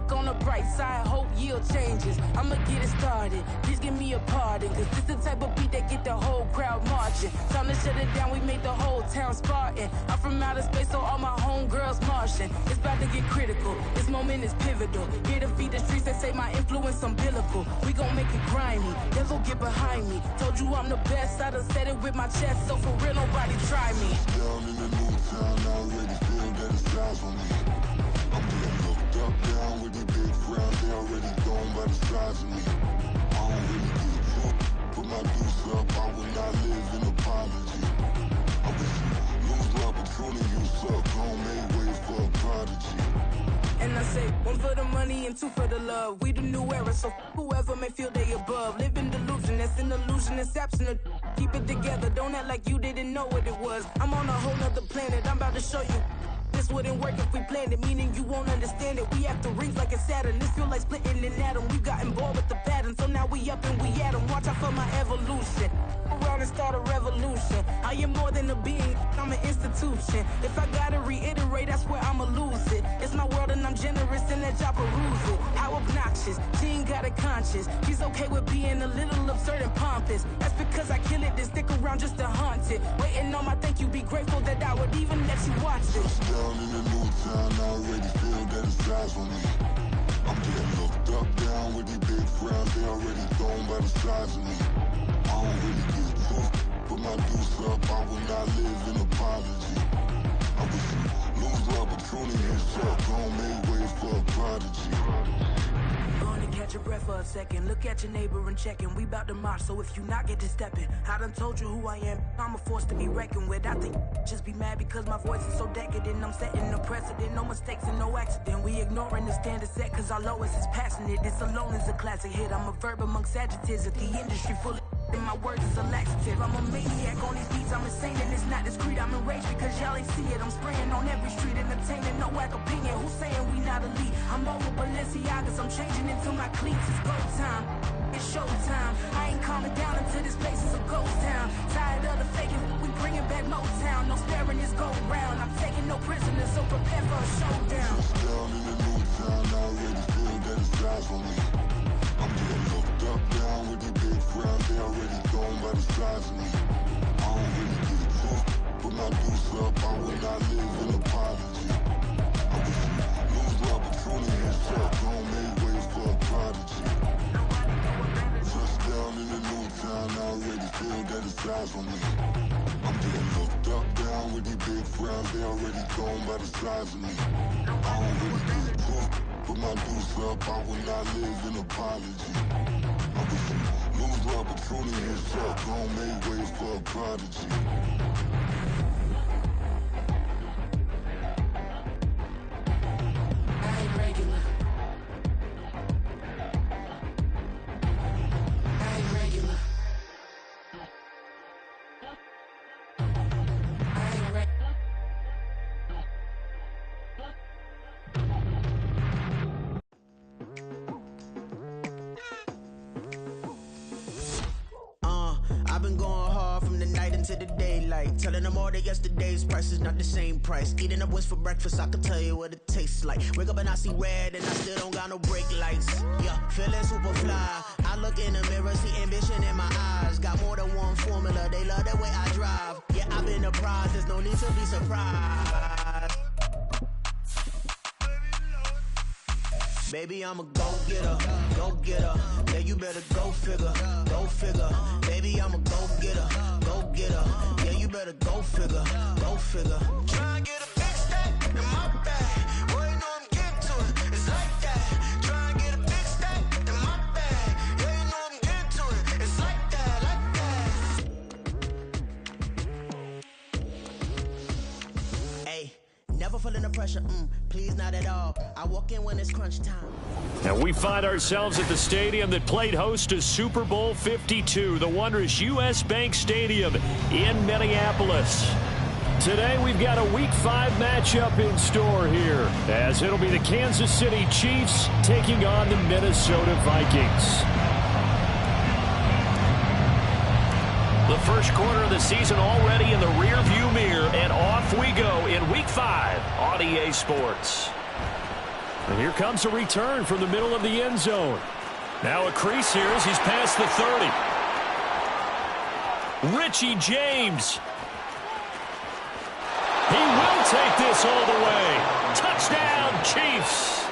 look on the bright side, hope yield changes. I'ma get it started, please give me a pardon, cause this the type of beat that get the whole crowd marching. Time to shut it down, we make the whole town Spartan. I'm from outer space, so all my homegirls Martian. It's about to get critical, this moment is pivotal. Here to feed the streets that say my influence umbilical. We gon' make it grimy, never get behind me. Told you I'm the best, I done said it with my chest, so for real nobody try me. Down in the new town, I already feel that it's time for me. I'm getting looked up, down with the big crowd, they already gone by the size of me. I don't really get drunk, put my deuce up, I will not live in apology. I wish you lose the opportunity, you suck, gon' make way for a prodigy. And I say, one for the money and two for the love. We the new era, so whoever may feel they above. Live in delusion, that's an illusion, that's absent. Keep it together, don't act like you didn't know what it was. I'm on a whole nother planet, I'm about to show you. This wouldn't work if we planned it, meaning you won't understand it. We have to rings like a Saturn, this feel like splitting an atom. We got involved with the pattern, so now we up and we at 'em. Watch out for my evolution, around and start a revolution. I am more than a being, I'm an institution. If I gotta reiterate, that's where I'ma lose it. It's my world and I'm generous and that job peruse it. How obnoxious, she ain't got a conscience. She's okay with being a little absurd and pompous. That's because I kill it, then stick around just to haunt it. Waiting on my thank you, be grateful that I would even let you watch this. Down in the new town, I already feel that it's time for me. I'm getting looked up, down with the big crowd, they already gone by the size of me. I don't really get drunk, put my deuce up, I will not live in apology. I wish you lose the opportunity, you suck, gon' make way for a prodigy. Gonna catch your breath for a second. Look at your neighbor and check in. We bout to march, so if you not get to stepping. I done told you who I am. I'm a force to be reckoned with. I think just be mad because my voice is so decadent. I'm setting the precedent. No mistakes and no accident. We ignoring the standard set cause our lowest is passionate. This alone is a classic hit. I'm a verb amongst adjectives. If the industry full of and my words is a laxative. I'm a maniac on these beats, I'm insane and it's not discreet. I'm enraged because y'all ain't see it. I'm spraying on every street, entertaining, no whack opinion. Who's saying we not elite? I'm over Balenciagas, I'm changing into my cleats. It's go time, it's showtime. I ain't calming down until this place is a ghost town. Tired of the faking, we bringing back Motown. No sparing this go round. I'm taking no prisoners, so prepare for a showdown. Down in the new town, I already feel that it's time for me. I'm getting looked up, down with the big crowd, they already gone by the size of me. I don't really get drunk, put my deuce up, I will not live in apology. I wish you lose the opportunity, you suck, gon' make way for a prodigy. Touchdown in the new town, I already feel that it's time for me. I'm getting looked up, down with the big crowd, they already gone by the size of me. I don't really get drunk, put my deuce up, I will not live in apology. I wish you lose the opportunity, you suck, gon' make way for a prodigy. I ain't regular. I ain't regular. I ain't regular. I've been going hard from the night into the daylight, telling them all that yesterday's price is not the same price. Eating up what's for breakfast, I can tell you what it tastes like. Wake up and I see red and I still don't got no brake lights. Yeah, feeling super fly. I look in the mirror, see ambition in my eyes. Got more than one formula, they love the way I drive. Yeah, I've been a prize, there's no need to be surprised. Baby, I'm a go-getter, go-getter. Yeah, you better go figure, go figure. Baby, I'm a go-getter, go-getter. Yeah, you better go figure, go figure. Try and get a big stack in my bag. Boy, you know I'm getting to it, it's like that. Try and get a big stack in my bag. Yeah, you know I'm getting to it, it's like that, like that. Hey, never feeling the pressure, please not at all. I walk in when it's crunch time. And we find ourselves at the stadium that played host to Super Bowl 52, the wondrous U.S. Bank Stadium in Minneapolis. Today we've got a Week 5 matchup in store here, as it'll be the Kansas City Chiefs taking on the Minnesota Vikings. The first quarter of the season already in the rearview mirror, and off we go in Week 5 on EA Sports. And here comes a return from the middle of the end zone. Now a crease here as he's past the 30. Richie James. He will take this all the way. Touchdown, Chiefs.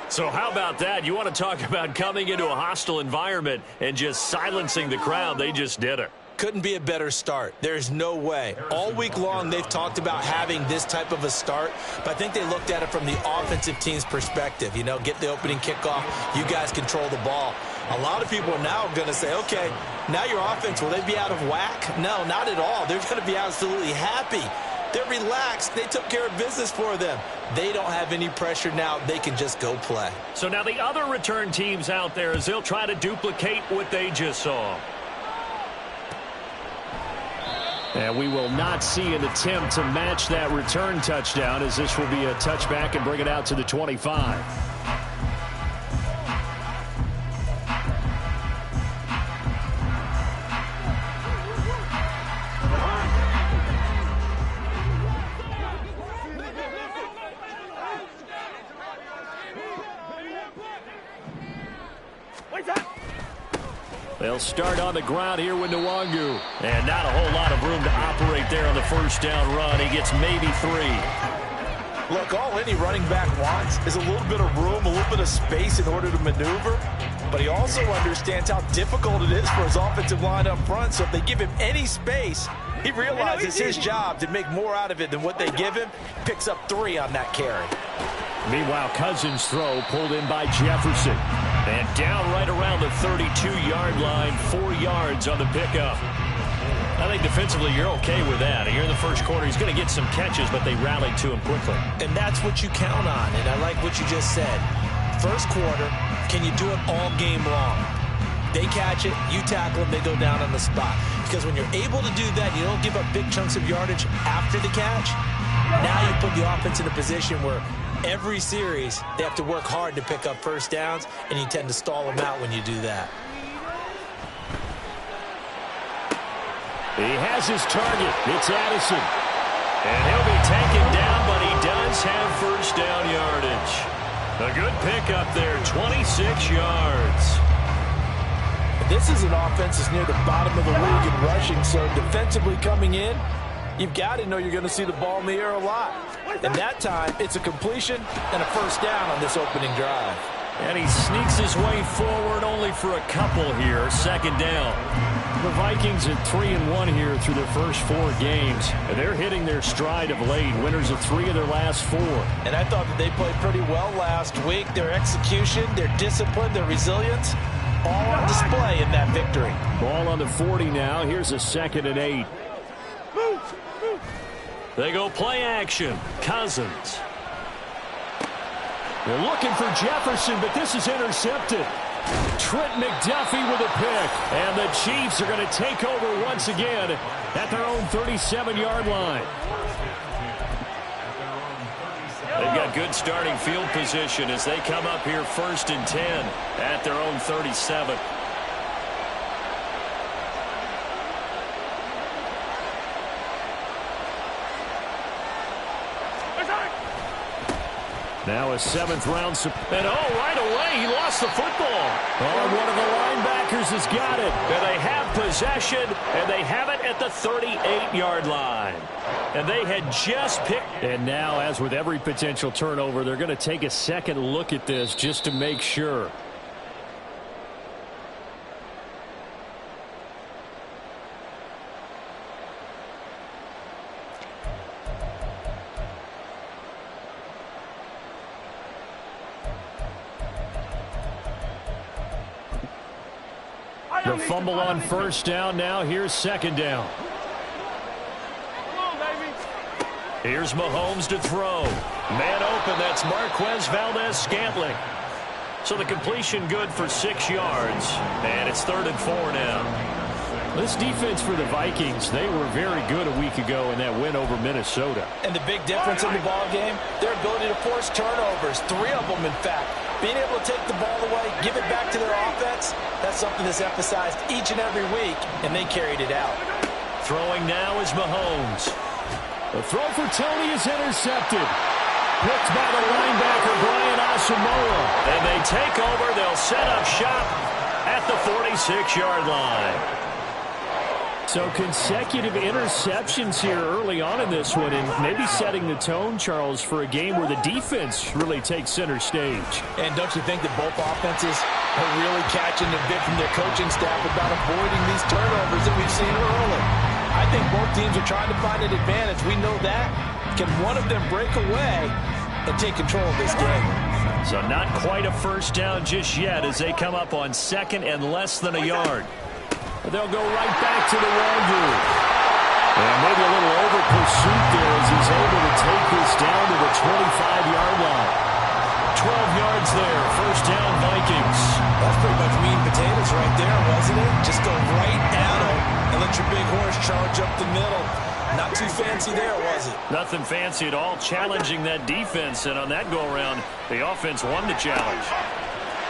So how about that? You want to talk about coming into a hostile environment and just silencing the crowd. They just did it. Couldn't be a better start. There's no way. All week long, they've talked about having this type of a start, but I think they looked at it from the offensive team's perspective. You know, get the opening kickoff. You guys control the ball. A lot of people are now going to say, okay, now your offense, will they be out of whack? No, not at all. They're going to be absolutely happy. They're relaxed. They took care of business for them. They don't have any pressure now. They can just go play. So now the other return teams out there, as they'll try to duplicate what they just saw. And we will not see an attempt to match that return touchdown, as this will be a touchback and bring it out to the 25. They'll start on the ground here with Nwangu. And not a whole lot of room to operate there on the first down run. He gets maybe 3. Look, all any running back wants is a little bit of room, a little bit of space in order to maneuver. But he also understands how difficult it is for his offensive line up front. So if they give him any space, he realizes his job to make more out of it than what they give him. Picks up 3 on that carry. Meanwhile, Cousins' throw pulled in by Jefferson. And down right around the 32-yard line, 4 yards on the pickup. I think defensively you're okay with that. Here in the first quarter, he's going to get some catches, but they rallied to him quickly. And that's what you count on, and I like what you just said. First quarter, can you do it all game long? They catch it, you tackle them, they go down on the spot. Because when you're able to do that, you don't give up big chunks of yardage after the catch. Now you put the offense in a position where every series, they have to work hard to pick up first downs, and you tend to stall them out when you do that. He has his target. It's Addison. And he'll be taken down, but he does have first down yardage. A good pickup there, 26 yards. This is an offense that's near the bottom of the league in rushing, so defensively coming in, you've got to know you're going to see the ball in the air a lot. And that time, it's a completion and a first down on this opening drive. And he sneaks his way forward only for a couple here. Second down. The Vikings at 3-1 here through their first 4 games. And they're hitting their stride of late. Winners of 3 of their last 4. And I thought that they played pretty well last week. Their execution, their discipline, their resilience, all on display in that victory. Ball on the 40 now. Here's a 2nd and 8. They go play action. Cousins. They're looking for Jefferson, but this is intercepted. Trent McDuffie with a pick. And the Chiefs are going to take over once again at their own 37-yard line. They've got good starting field position as they come up here 1st and 10 at their own 37. Now a 7th round. And right away, he lost the football. One of the linebackers has got it. And they have possession, and they have it at the 38-yard line. And they had just picked. And now, as with every potential turnover, they're going to take a second look at this just to make sure. The fumble on first down. Now here's 2nd down. Here's Mahomes to throw. Man open. That's Marquez Valdes-Scantling. So the completion good for 6 yards. And it's 3rd and 4 now. This defense for the Vikings, they were very good a week ago in that win over Minnesota. And the big difference in the ball game, their ability to force turnovers. 3 of them, in fact. Being able to take the ball away, give it back to their offense, that's something that's emphasized each and every week, and they carried it out. Throwing now is Mahomes. The throw for Tony is intercepted. picked by the linebacker, Brian Asamoah. And they take over. They'll set up shop at the 46-yard line. So consecutive interceptions here early on in this one, and maybe setting the tone, Charles, for a game where the defense really takes center stage. And don't you think that both offenses are really catching the bit from their coaching staff about avoiding these turnovers that we've seen early? I think both teams are trying to find an advantage. We know that. Can one of them break away and take control of this game? So not quite a first down just yet as they come up on second and less than a yard. They'll go right back to the Wangu. And maybe a little over pursuit there as he's able to take this down to the 25-yard line. 12 yards there, first down Vikings. That's pretty much meat and potatoes right there, wasn't it? Just go right at him and let your big horse charge up the middle. Not too fancy there, was it? Nothing fancy at all, challenging that defense. And on that go-around, the offense won the challenge.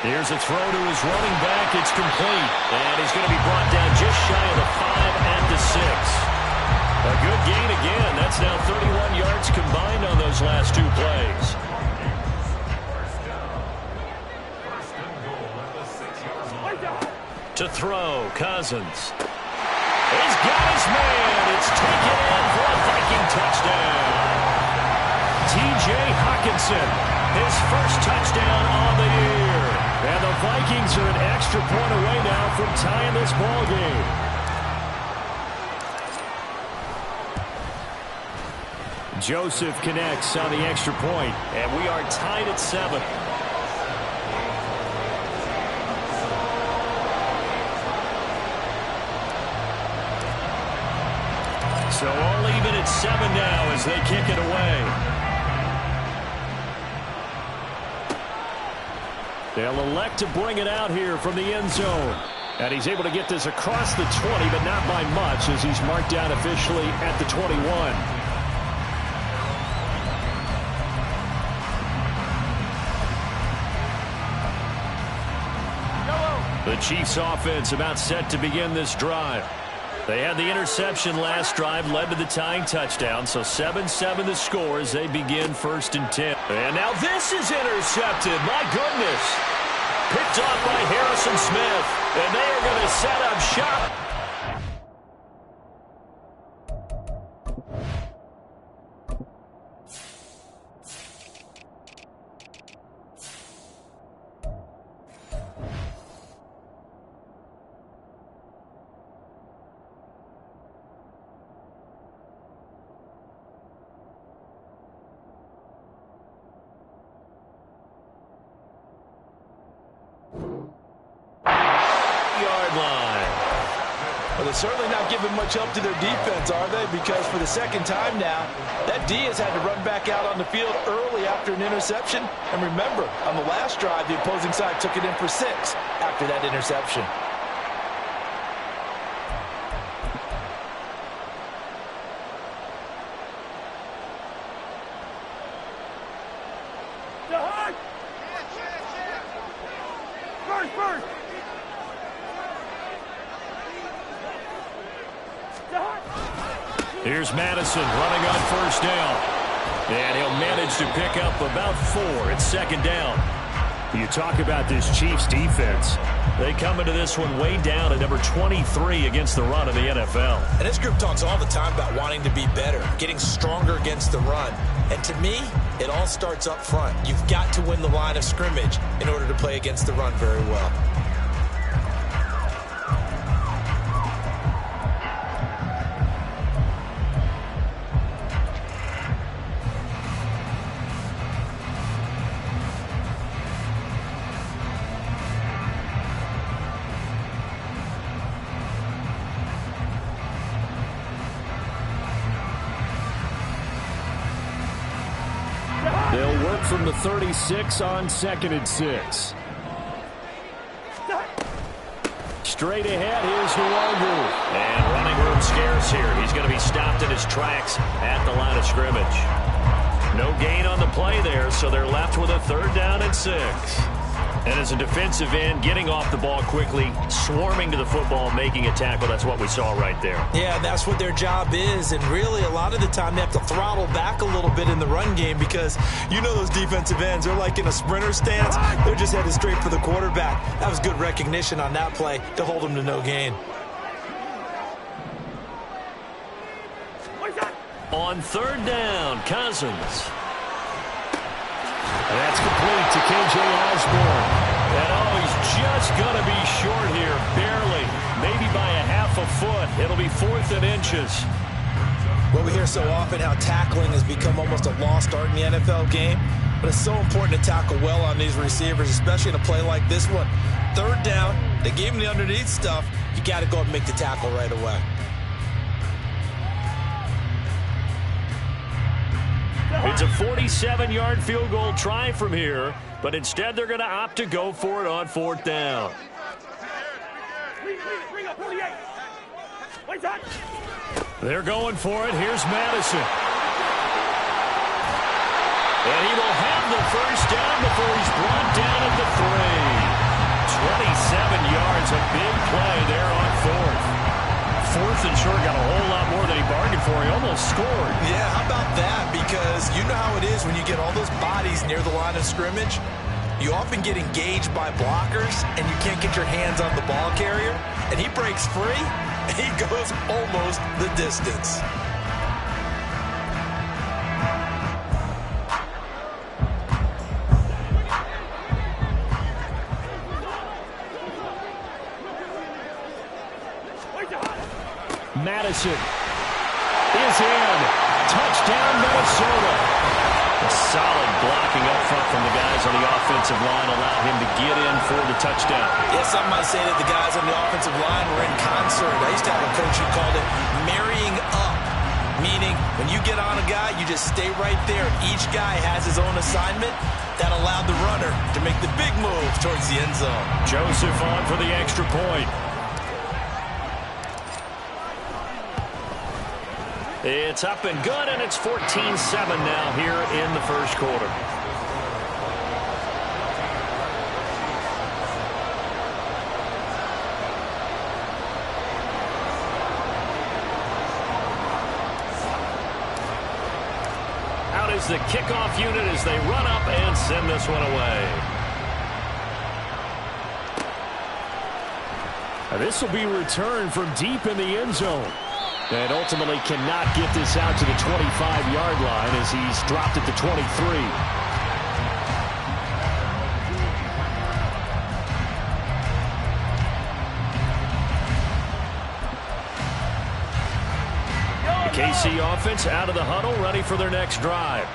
Here's a throw to his running back. It's complete. And he's going to be brought down just shy of the 5 at the 6. A good gain again. That's now 31 yards combined on those last two plays. To throw, Cousins. He's got his man. It's taken in for a Viking touchdown. T.J. Hockenson, his first touchdown on the year. And the Vikings are an extra point away now from tying this ball game. Joseph connects on the extra point, and we are tied at 7. So all even at 7 now as they kick it away. They'll elect to bring it out here from the end zone. And he's able to get this across the 20, but not by much as he's marked down officially at the 21. The Chiefs offense about set to begin this drive. They had the interception last drive, led to the tying touchdown, so 7-7 the score as they begin 1st and 10. And now this is intercepted. My goodness. Picked off by Harrison Smith, and they are going to set up shop. Certainly not giving much help to their defense, are they? Because for the second time now, that D has had to run back out on the field early after an interception. And remember, on the last drive, the opposing side took it in for 6 after that interception. Here's Madison running on first down. And he'll manage to pick up about 4 at second down. You talk about this Chiefs defense. They come into this one way down at number 23 against the run of the NFL. And this group talks all the time about wanting to be better, getting stronger against the run. And to me, it all starts up front. You've got to win the line of scrimmage in order to play against the run very well. They'll work from the 36 on 2nd and 6. Straight ahead, here's Nwangu. And running room scarce here. He's going to be stopped in his tracks at the line of scrimmage. No gain on the play there, so they're left with a 3rd down and 6. And as a defensive end, getting off the ball quickly, swarming to the football, making a tackle, that's what we saw right there. Yeah, that's what their job is. And really, a lot of the time, they have to throttle back a little bit in the run game because you know those defensive ends, they're like in a sprinter stance. They're just headed straight for the quarterback. That was good recognition on that play to hold them to no gain. On third down, Cousins. That's complete to K.J. Osborne. And he's just going to be short here, barely. Maybe by a half a foot. It'll be 4th and inches. Well, we hear so often how tackling has become almost a lost art in the NFL game. But it's so important to tackle well on these receivers, especially in a play like this one. Third down, they gave him the underneath stuff. You got to go and make the tackle right away. It's a 47-yard field goal try from here, but instead they're going to opt to go for it on 4th down. They're going for it. Here's Madison. And he will have the first down before he's brought down at the 3. 27 yards, a big play there on 4th. 4th and short, got a whole lot more than he bargained for. He almost scored. Yeah, how about that? Because you know how it is when you get all those bodies near the line of scrimmage. You often get engaged by blockers, and you can't get your hands on the ball carrier. And he breaks free, and he goes almost the distance. Madison is in. Touchdown, Minnesota. A solid blocking up front from the guys on the offensive line allowed him to get in for the touchdown. Yeah, some might say that the guys on the offensive line were in concert. I used to have a coach who called it marrying up, meaning when you get on a guy, you just stay right there. Each guy has his own assignment. That allowed the runner to make the big move towards the end zone. Joseph on for the extra point. It's up and good, and it's 14-7 now here in the first quarter. Out is the kickoff unit as they run up and send this one away. This will be returned from deep in the end zone. And ultimately cannot get this out to the 25-yard line as he's dropped at the 23. The KC offense out of the huddle, ready for their next drive.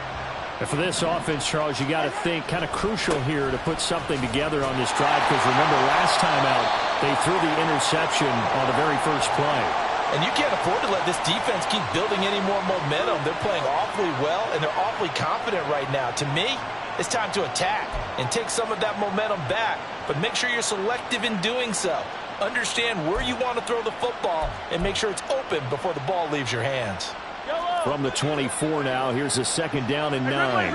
And for this offense, Charles, you got to think kind of crucial here to put something together on this drive, because remember last time out they threw the interception on the very first play. And you can't afford to let this defense keep building any more momentum. They're playing awfully well, and they're awfully confident right now. To me, it's time to attack and take some of that momentum back. But make sure you're selective in doing so. Understand where you want to throw the football and make sure it's open before the ball leaves your hands. From the 24 now, here's a 2nd down and 9.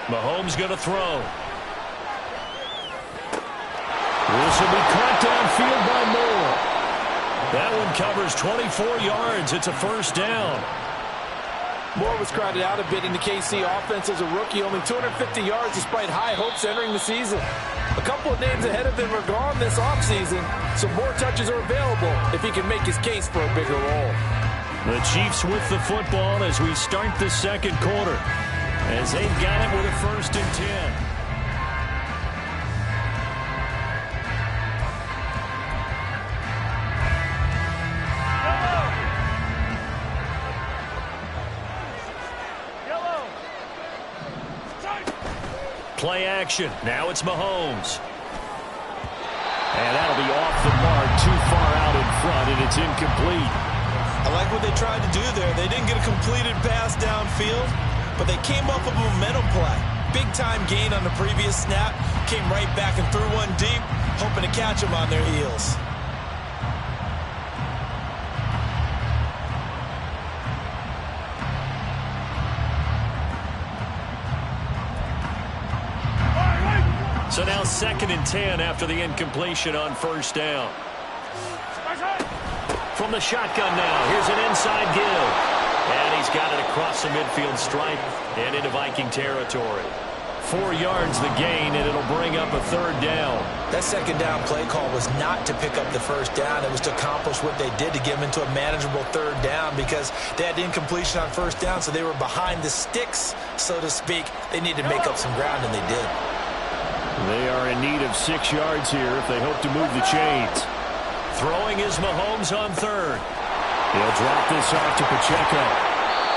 Mahomes going to throw. This will be caught downfield by Moore. That one covers 24 yards. It's a first down. Moore was crowded out a bit in the KC offense as a rookie, only 250 yards despite high hopes entering the season. A couple of names ahead of him are gone this offseason, so more touches are available if he can make his case for a bigger role. The Chiefs with the football as we start the second quarter, as they've got it with a 1st and 10. Play action. Now it's Mahomes. And that'll be off the mark, too far out in front, and it's incomplete. I like what they tried to do there. They didn't get a completed pass downfield, but they came up with a momentum play. Big-time gain on the previous snap. Came right back and threw one deep, hoping to catch them on their heels. So now 2nd and 10 after the incompletion on first down. From the shotgun now, here's an inside give. And he's got it across the midfield stripe and into Viking territory. 4 yards the gain, and it'll bring up a 3rd down. That 2nd down play call was not to pick up the 1st down. It was to accomplish what they did to get them into a manageable 3rd down because they had incompletion on 1st down, so they were behind the sticks, so to speak. They needed to make up some ground, and they did. They are in need of 6 yards here if they hope to move the chains. Throwing is Mahomes on 3rd. He'll drop this off to Pacheco.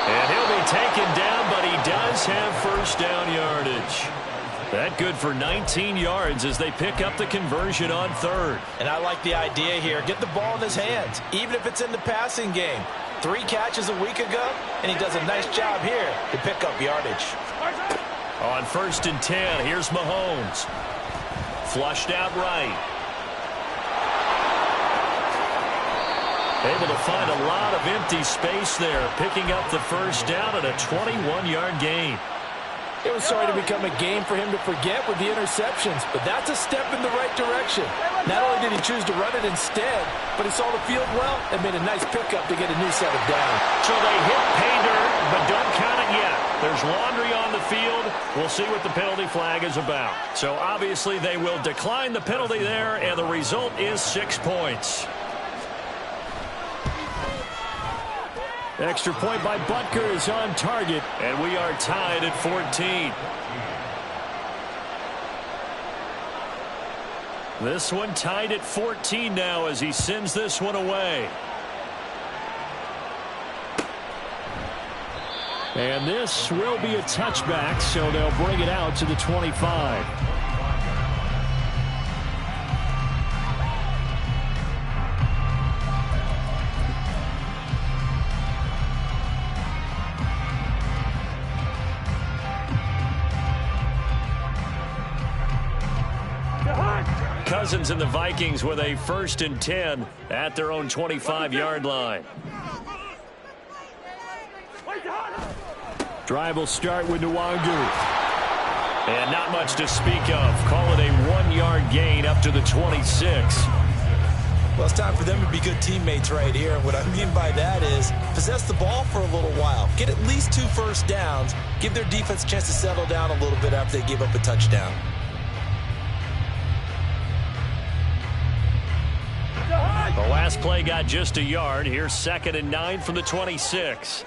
And he'll be taken down, but he does have 1st down yardage. That good for 19 yards as they pick up the conversion on 3rd. And I like the idea here. Get the ball in his hands, even if it's in the passing game. 3 catches a week ago, and he does a nice job here to pick up yardage. On 1st and 10, here's Mahomes. Flushed out right. Able to find a lot of empty space there, picking up the 1st down at a 21-yard gain. It was starting to become a game for him to forget with the interceptions, but that's a step in the right direction. Not only did he choose to run it instead, but he saw the field well and made a nice pickup to get a new set of down. So they hit pay dirt, but don't count it yet. There's laundry on the field. We'll see what the penalty flag is about. So obviously they will decline the penalty there, and the result is 6 points. Extra point by Butker is on target, and we are tied at 14. This one tied at 14 now as he sends this one away. And this will be a touchback, so they'll bring it out to the 25. Cousins and the Vikings with a 1st and 10 at their own 25-yard line. Drive will start with Nwangu. And not much to speak of. Call it a 1-yard gain up to the 26. Well, it's time for them to be good teammates right here. And what I mean by that is possess the ball for a little while. Get at least 2 first downs. Give their defense a chance to settle down a little bit after they give up a touchdown. The last play got just a yard. Here's 2nd and 9 from the 26.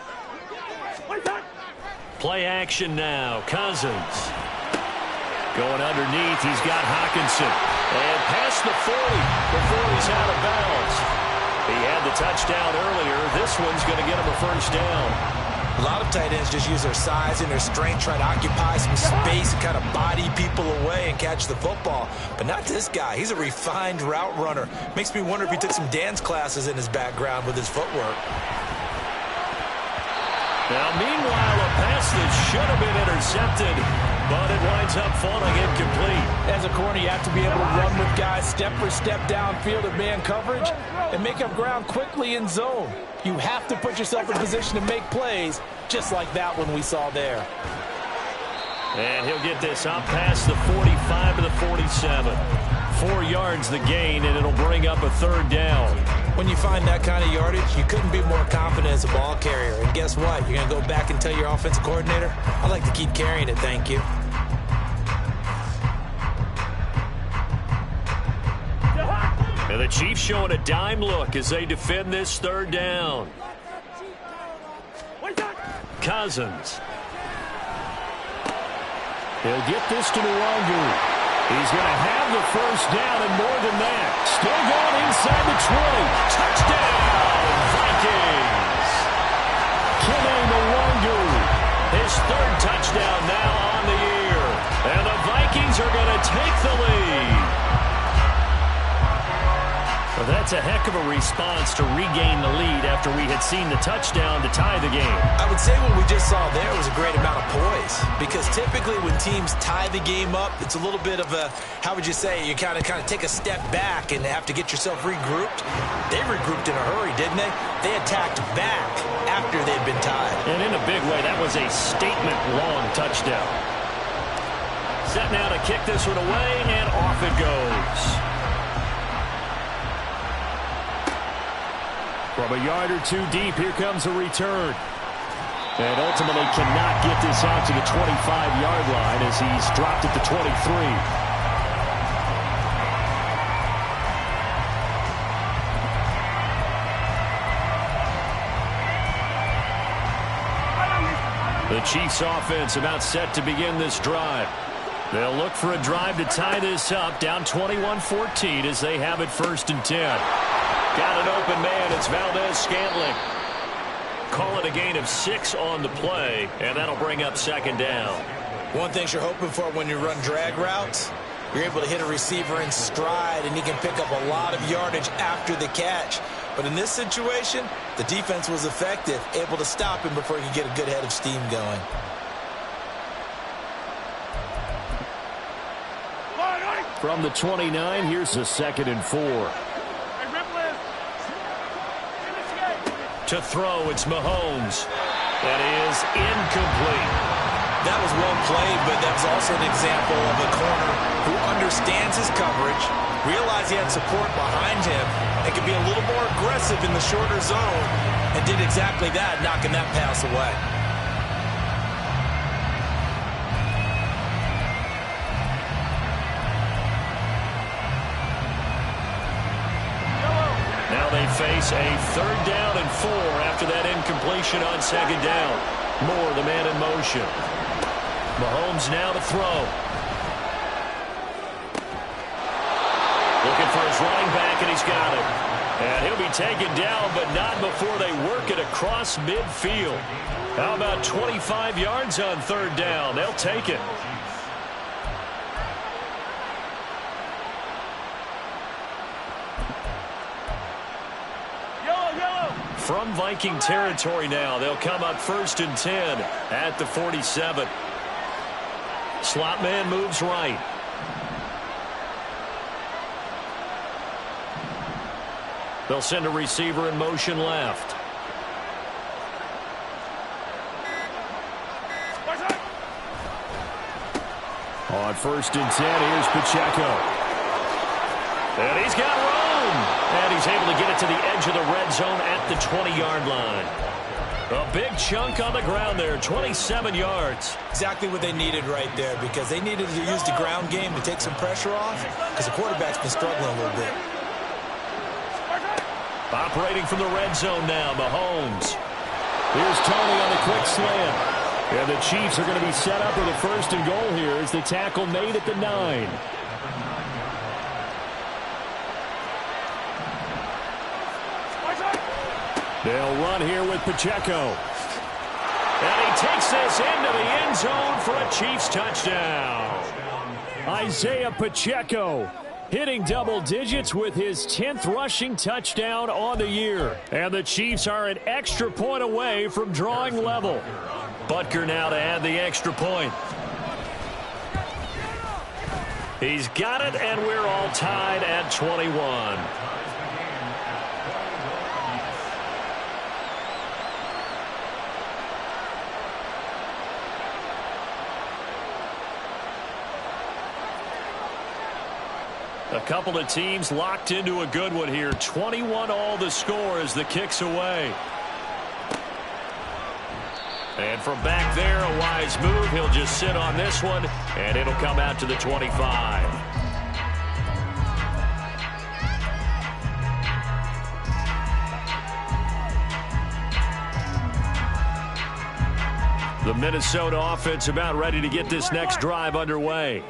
Play action now. Cousins. Going underneath. He's got Hockenson. And past the 40 before he's out of bounds. He had the touchdown earlier. This one's going to get him a 1st down. A lot of tight ends just use their size and their strength, try to occupy some space and kind of body people away and catch the football. But not this guy. He's a refined route runner. Makes me wonder if he took some dance classes in his background with his footwork. Now, meanwhile, a pass that should have been intercepted, but it winds up falling incomplete. As a corner, you have to be able to run with guys step for step downfield of man coverage and make up ground quickly in zone. You have to put yourself in position to make plays, just like that one we saw there. And he'll get this up past the 45 to the 47. 4 yards the gain, and it'll bring up a 3rd down. When you find that kind of yardage, you couldn't be more confident as a ball carrier. And guess what? You're going to go back and tell your offensive coordinator, I'd like to keep carrying it, thank you. And the Chiefs showing a dime look as they defend this 3rd down. Cousins. He'll get this to Nwangu. He's going to have the 1st down and more than that. Still going inside the 20. Touchdown, Vikings. Kene Nwangu. His 3rd touchdown now on the year. And the Vikings are going to take the lead. Well, that's a heck of a response to regain the lead after we had seen the touchdown to tie the game. I would say what we just saw there was a great amount of poise, because typically when teams tie the game up, it's a little bit of a, how would you say, you kind of take a step back and have to get yourself regrouped. They regrouped in a hurry, didn't they? They attacked back after they'd been tied. And in a big way, that was a statement-long touchdown. Set now to kick this one away, and off it goes. From a yard or two deep, here comes a return. And ultimately cannot get this out to the 25-yard line as he's dropped at the 23. The Chiefs offense about set to begin this drive. They'll look for a drive to tie this up, down 21-14 as they have it 1st and 10. Got an open man. It's Valdez-Scantling. Call it a gain of 6 on the play, and that'll bring up 2nd down. One thing you're hoping for when you run drag routes, you're able to hit a receiver in stride, and he can pick up a lot of yardage after the catch. But in this situation, the defense was effective, able to stop him before he could get a good head of steam going. From the 29, here's a 2nd and 4. To throw, it's Mahomes. That is incomplete. That was well played, but that was also an example of a corner who understands his coverage, realized he had support behind him, and could be a little more aggressive in the shorter zone, and did exactly that, knocking that pass away. Now they face a 3rd down and 4 after that incompletion on 2nd down. Moore, the man in motion. Mahomes now to throw. Looking for his running back, and he's got it. And he'll be taken down, but not before they work it across midfield. How about 25 yards on 3rd down? They'll take it. From Viking territory now, they'll come up 1st and 10 at the 47. Slot man moves right. They'll send a receiver in motion left. On 1st and 10, here's Pacheco. And he's got room. And he's able to get it to the edge of the red zone at the 20-yard line. A big chunk on the ground there, 27 yards. Exactly what they needed right there, because they needed to use the ground game to take some pressure off, because the quarterback's been struggling a little bit. Operating from the red zone now, Mahomes. Here's Tony on the quick slant. And the Chiefs are going to be set up with a 1st and goal here as the tackle made at the 9. They'll run here with Pacheco. And he takes this into the end zone for a Chiefs touchdown. Isaiah Pacheco hitting double digits with his 10th rushing touchdown on the year. And the Chiefs are an extra point away from drawing level. Butker now to add the extra point. He's got it, and we're all tied at 21. A couple of teams locked into a good one here. 21-all the score as the kick's away. And from back there, a wise move. He'll just sit on this one, and it'll come out to the 25. The Minnesota offense about ready to get this next drive underway.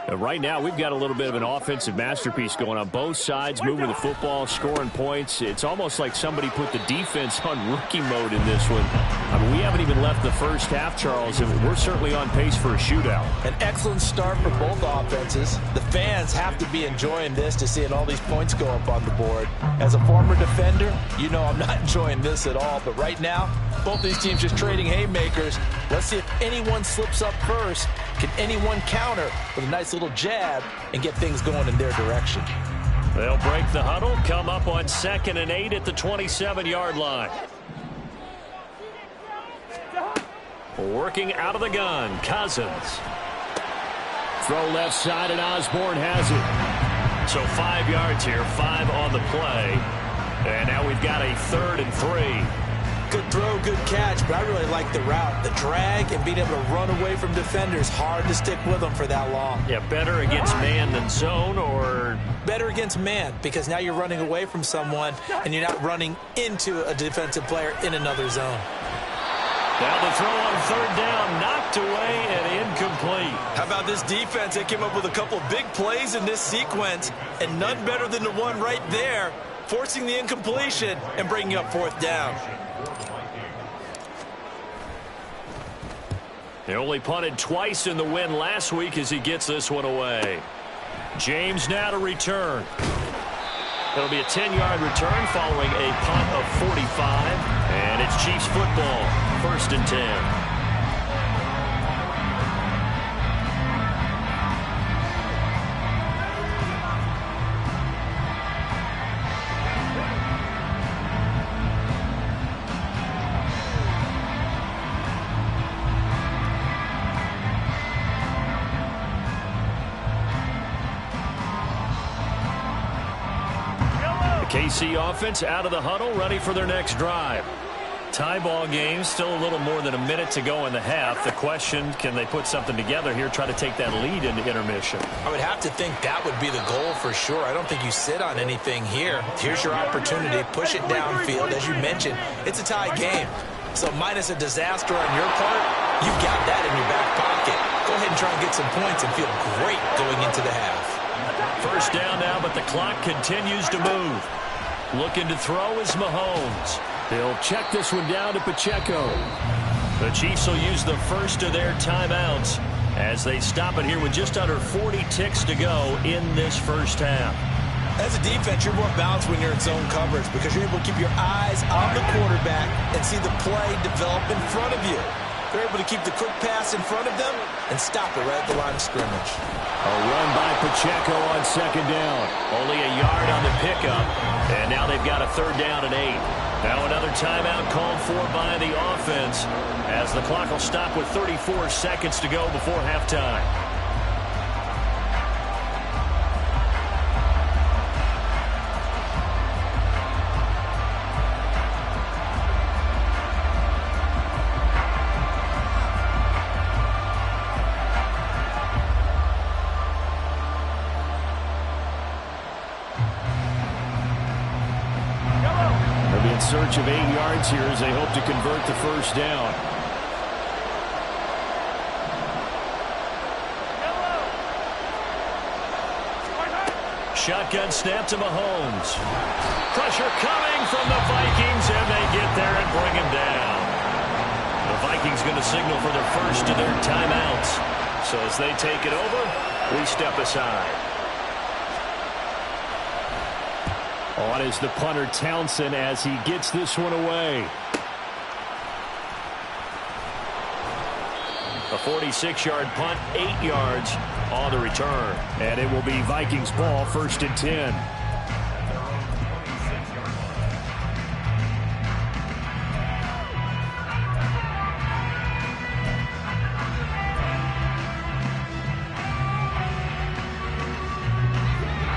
Right now, we've got a little bit of an offensive masterpiece going on both sides, moving the football, scoring points. It's almost like somebody put the defense on rookie mode in this one. I mean, we haven't even left the first half, Charles, and we're certainly on pace for a shootout. An excellent start for both offenses. The fans have to be enjoying this to seeing all these points go up on the board. As a former defender, you know I'm not enjoying this at all. But right now, both these teams just trading haymakers. Let's see if anyone slips up first. Can anyone counter with a nice little jab and get things going in their direction? They'll break the huddle, come up on 2nd and 8 at the 27-yard line. Working out of the gun, Cousins. Throw left side, and Osborne has it. So 5 yards here, 5 on the play. And now we've got a 3rd and 3. Good throw, good catch, but I really like the route. The drag and being able to run away from defenders. Hard to stick with them for that long. Yeah, better against man than zone, or? Better against man, because now you're running away from someone and you're not running into a defensive player in another zone. Now the throw on 3rd down, knocked away and incomplete. How about this defense? They came up with a couple of big plays in this sequence, and none better than the one right there, forcing the incompletion and bringing up 4th down. They only punted twice in the win last week as he gets this one away. James now to return. It'll be a 10-yard return following a punt of 45. And it's Chiefs football, 1st and 10. KC offense out of the huddle, ready for their next drive. Tie ball game, still a little more than a minute to go in the half. The question, can they put something together here, try to take that lead into intermission? I would have to think that would be the goal for sure. I don't think you sit on anything here. Here's your opportunity. Push it downfield. As you mentioned, it's a tie game. So minus a disaster on your part, you've got that in your back pocket. Go ahead and try and get some points and feel great going into the half. 1st down now, but the clock continues to move. Looking to throw is Mahomes. He'll check this one down to Pacheco. The Chiefs will use the first of their timeouts as they stop it here with just under 40 ticks to go in this first half. As a defense, you're more balanced when you're in zone coverage because you're able to keep your eyes on the quarterback and see the play develop in front of you. They're able to keep the quick pass in front of them and stop it right at the line of scrimmage. A run by Pacheco on 2nd down. Only a yard on the pickup, and now they've got a 3rd down and 8. Now another timeout called for by the offense as the clock will stop with 34 seconds to go before halftime. In search of 8 yards here as they hope to convert the 1st down. Shotgun snap to Mahomes. Pressure coming from the Vikings, and they get there and bring him down. The Vikings going to signal for their first of their timeouts. So as they take it over, we step aside. On is the punter Townsend as he gets this one away. A 46-yard punt, 8 yards on the return. And it will be Vikings ball, 1st and 10.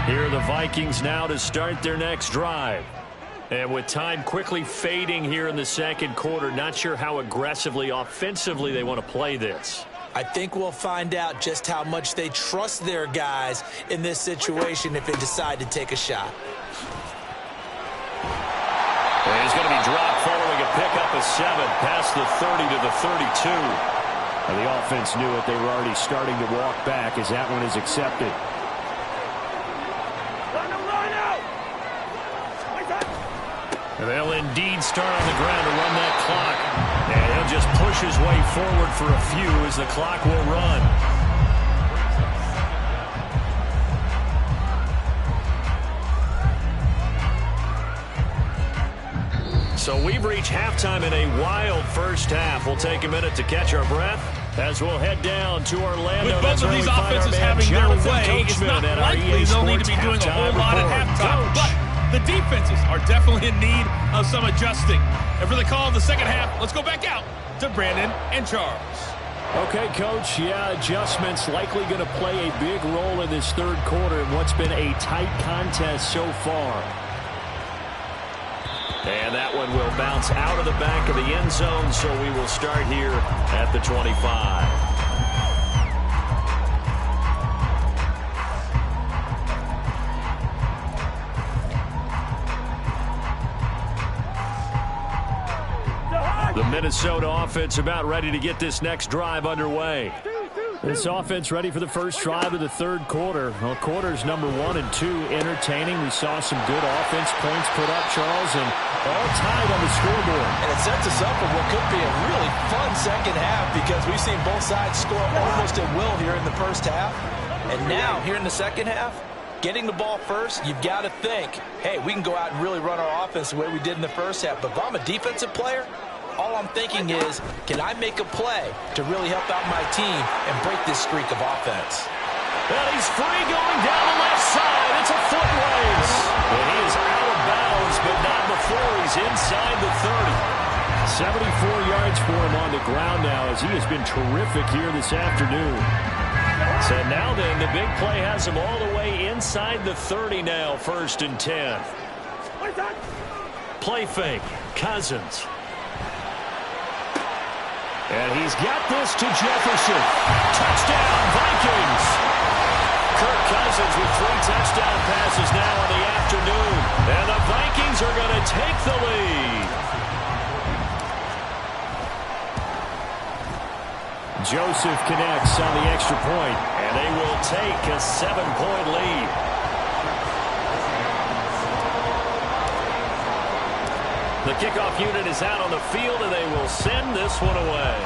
Here are the Vikings now to start their next drive. And with time quickly fading here in the 2nd quarter, not sure how aggressively, offensively they want to play this. I think we'll find out just how much they trust their guys in this situation if they decide to take a shot. And he's going to be dropped following a pickup of 7 past the 30 to the 32. And the offense knew it. They were already starting to walk back as that one is accepted. They'll indeed start on the ground to run that clock. And he'll just push his way forward for a few as the clock will run. So we've reached halftime in a wild first half. We'll take a minute to catch our breath as we'll head down to Orlando. With both of these offenses having their way, it's not likely they'll need to be doing a whole lot at halftime. But the defenses are definitely in need of some adjusting. And for the call of the second half, let's go back out to Brandon and Charles. Okay, Coach, yeah, adjustments likely going to play a big role in this third quarter in what's been a tight contest so far. And that one will bounce out of the back of the end zone, so we will start here at the 25. The Minnesota offense about ready to get this next drive underway. This offense ready for the first drive of the third quarter. Well, quarters number 1 and 2 entertaining. We saw some good offense points put up, Charles, and all tied on the scoreboard. And it sets us up for what could be a really fun second half because we've seen both sides score almost at will here in the first half. And now, here in the second half, getting the ball first, you've got to think, hey, we can go out and really run our offense the way we did in the first half. But if I'm a defensive player, all I'm thinking is, can I make a play to really help out my team and break this streak of offense? And he's free going down the left side. It's a foot race. And he is out of bounds, but not before he's inside the 30. 74 yards for him on the ground now as he has been terrific here this afternoon. So now then, the big play has him all the way inside the 30 now, 1st and 10. Play fake, Cousins. And he's got this to Jefferson. Touchdown, Vikings. Kirk Cousins with 3 touchdown passes now in the afternoon. And the Vikings are going to take the lead. Joseph connects on the extra point, and they will take a 7-point lead. The kickoff unit is out on the field, and they will send this one away.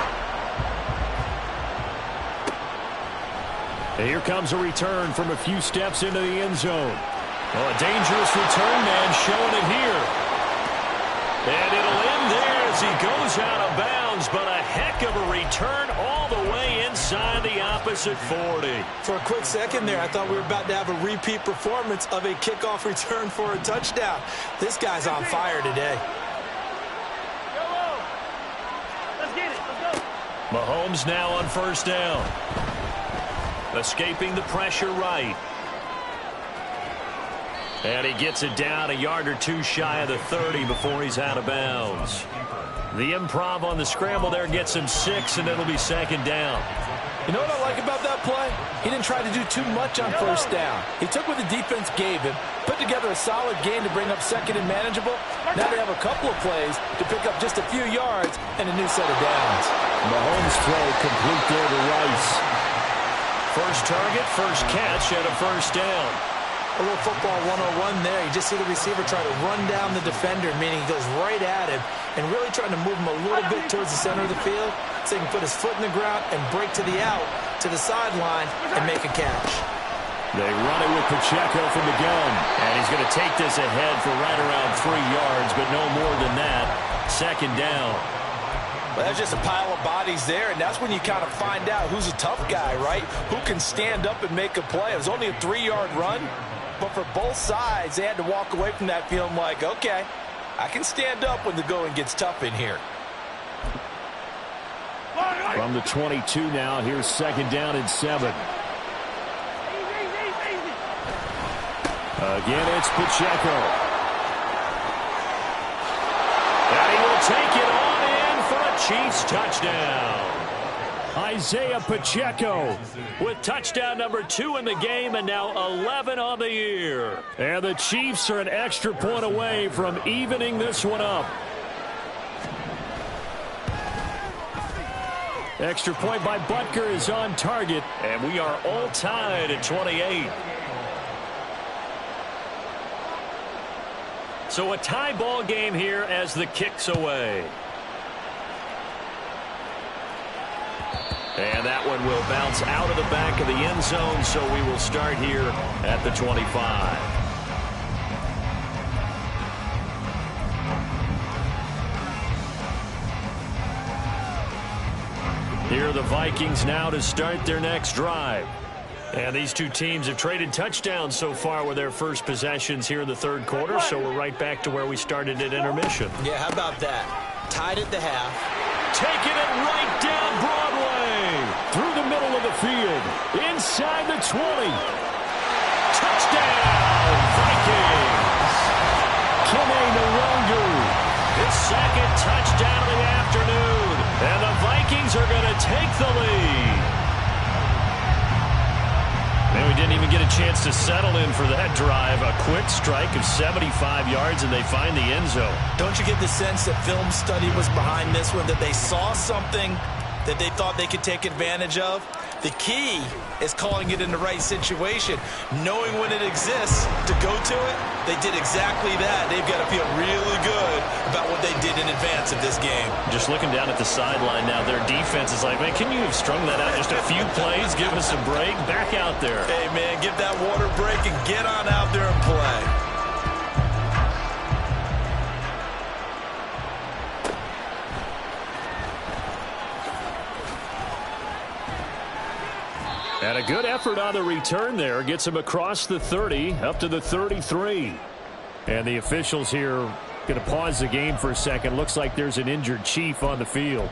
And here comes a return from a few steps into the end zone. Well, a dangerous return man showing it here. And it'll end there as he goes out of bounds, but a heck of a return all the way inside the opposite 40. For a quick second there, I thought we were about to have a repeat performance of a kickoff return for a touchdown. This guy's on fire today. Mahomes now on first down. Escaping the pressure right. And he gets it down a yard or two shy of the 30 before he's out of bounds. The improv on the scramble there gets him 6, and it'll be 2nd down. You know what I like about that play? He didn't try to do too much on first down. He took what the defense gave him, put together a solid game to bring up 2nd and manageable. Now they have a couple of plays to pick up just a few yards and a new set of downs. Mahomes throw complete there to Rice. First target, first catch, and a first down. A little football 101 there. You just see the receiver try to run down the defender, meaning he goes right at him and really trying to move him a little bit towards the center of the field so he can put his foot in the ground and break to the out, to the sideline, and make a catch. They run it with Pacheco from the gun, and he's going to take this ahead for right around 3 yards, but no more than that. 2nd down. Well, that's just a pile of bodies there, and that's when you kind of find out who's a tough guy, right? Who can stand up and make a play. It was only a 3-yard run. But for both sides, they had to walk away from that feeling like, okay, I can stand up when the going gets tough in here. From the 22 now, here's 2nd down and 7. Again, it's Pacheco. And he will take it on in for a Chiefs touchdown. Isaiah Pacheco with touchdown number 2 in the game and now 11 on the year. And the Chiefs are an extra point away from evening this one up. Extra point by Butker is on target, and we are all tied at 28. So a tie ball game here as the kick's away. And that one will bounce out of the back of the end zone, so we will start here at the 25. Here are the Vikings now to start their next drive. And these two teams have traded touchdowns so far with their first possessions here in the third quarter, so we're right back to where we started at intermission. Yeah, how about that? Tied at the half. Taking it right down Broadway. inside the 20. Touchdown, Vikings. Kene Nwangwu, his second touchdown of the afternoon. And the Vikings are going to take the lead. Man, we didn't even get a chance to settle in for that drive. A quick strike of 75 yards, and they find the end zone. Don't you get the sense that film study was behind this one, that they saw something that they thought they could take advantage of? The key is calling it in the right situation, knowing when it exists to go to it. They did exactly that. They've got to feel really good about what they did in advance of this game. Just looking down at the sideline now, their defense is like, man, can you have strung that out just a few plays? Give us a break. Back out there. Hey, man, give that water break and get on out there and play. And a good effort on the return there. Gets him across the 30, up to the 33. And the officials here going to pause the game for a second. Looks like there's an injured Chief on the field.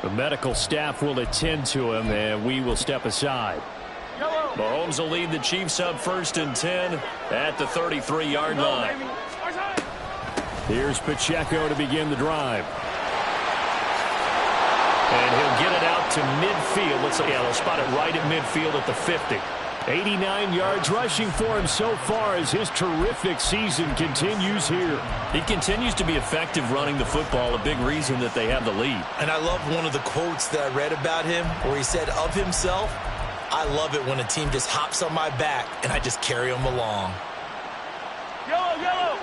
The medical staff will attend to him, and we will step aside. Mahomes will lead the Chiefs up 1st and 10 at the 33-yard line. Here's Pacheco to begin the drive. And he'll get it out to midfield. Let's say, yeah, they'll spot it right at midfield at the 50. 89 yards rushing for him so far as his terrific season continues here. He continues to be effective running the football, a big reason that they have the lead. And I love one of the quotes that I read about him where he said of himself, I love it when a team just hops on my back and I just carry them along. Yellow, yellow.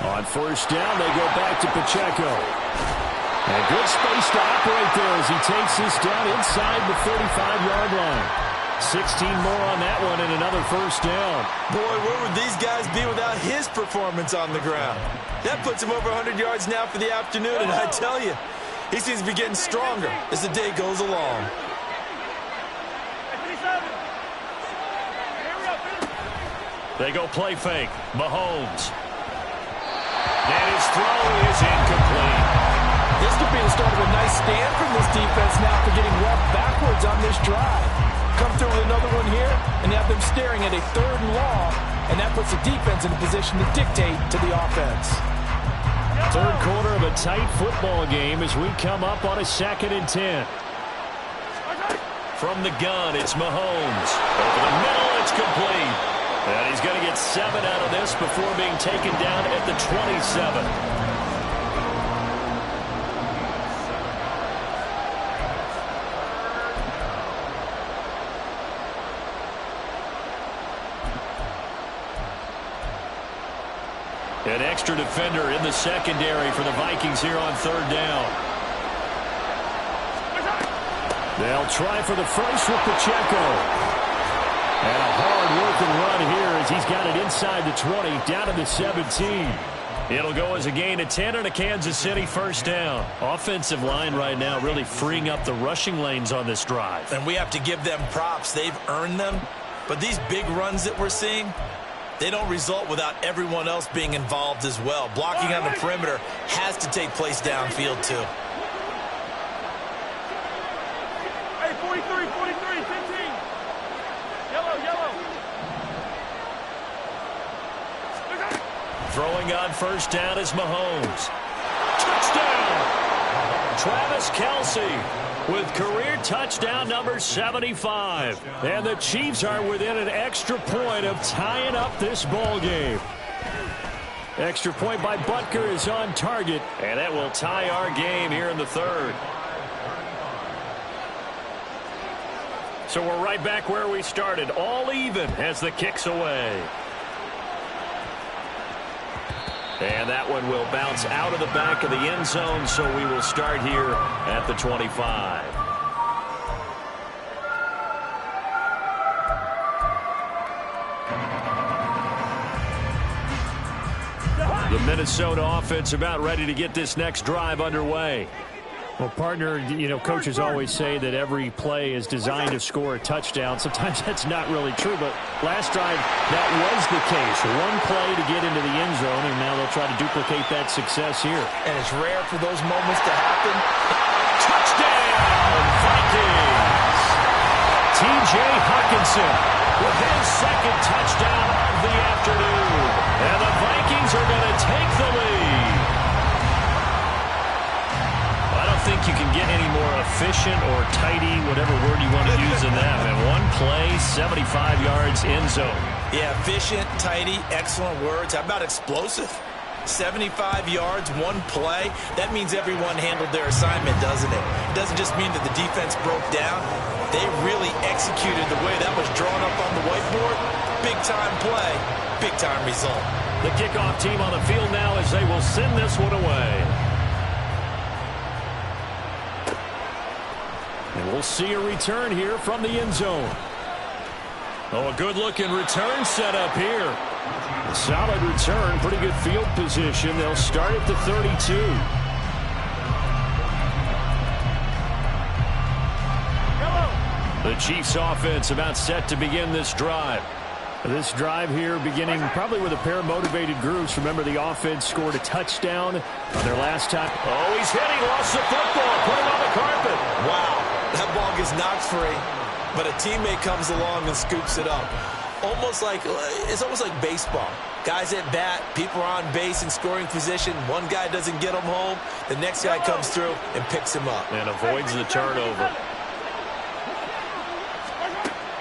On 1st down, they go back to Pacheco. And good space to operate there as he takes this down inside the 35-yard line. 16 more on that one and another 1st down. Boy, where would these guys be without his performance on the ground? That puts him over 100 yards now for the afternoon, and I tell you, he seems to be getting stronger as the day goes along. They go play fake. Mahomes. And his throw is incomplete. This could be the start of a nice stand from this defense now for getting roughed backwards on this drive. Come through with another one here and have them staring at a 3rd and long, and that puts the defense in a position to dictate to the offense. 3rd quarter of a tight football game as we come up on a 2nd and 10. From the gun, it's Mahomes. Over the middle, it's complete. And he's going to get 7 out of this before being taken down at the 27. An extra defender in the secondary for the Vikings here on 3rd down. They'll try for the first with Pacheco. And a hard-working run here as he's got it inside the 20, down to the 17. It'll go as a gain of 10 and a Kansas City 1st down. Offensive line right now really freeing up the rushing lanes on this drive. And we have to give them props. They've earned them. But these big runs that we're seeing, they don't result without everyone else being involved as well. Blocking on the perimeter has to take place downfield, too. Hey, 43, 43, 15. Yellow, yellow. Throwing on 1st down is Mahomes. Touchdown! Travis Kelce with career touchdown number 75. And the Chiefs are within an extra point of tying up this ball game. Extra point by Butker is on target, and that will tie our game here in the 3rd. So we're right back where we started, all even as the kick's away. And that one will bounce out of the back of the end zone, so we will start here at the 25. The Minnesota offense about ready to get this next drive underway. Well, partner, you know, coaches always say that every play is designed to score a touchdown. Sometimes that's not really true, but last drive, that was the case. One play to get into the end zone, and now they'll try to duplicate that success here. And it's rare for those moments to happen. Touchdown, Vikings! T.J. Hockenson with his second touchdown of the afternoon. And the Vikings are going to take the lead. I don't think you can get any more efficient or tidy, whatever word you want to use in that. And one play, 75 yards, end zone. Yeah, efficient, tidy, excellent words. How about explosive? 75 yards, one play. That means everyone handled their assignment, doesn't it? It doesn't just mean that the defense broke down. They really executed the way that was drawn up on the whiteboard. Big-time play, big-time result. The kickoff team on the field now as they will send this one away. And we'll see a return here from the end zone. Oh, a good-looking return set up here. A solid return, pretty good field position. They'll start at the 32. The Chiefs offense about set to begin this drive. This drive here beginning probably with a pair of motivated groups. Remember, the offense scored a touchdown on their last time. Oh, he's hit. He lost the football. Put it on the carpet. Wow, that ball gets knocked free, but a teammate comes along and scoops it up. It's almost like baseball. Guys at bat, people are on base in scoring position. One guy doesn't get him home. The next guy comes through and picks him up. And avoids the turnover.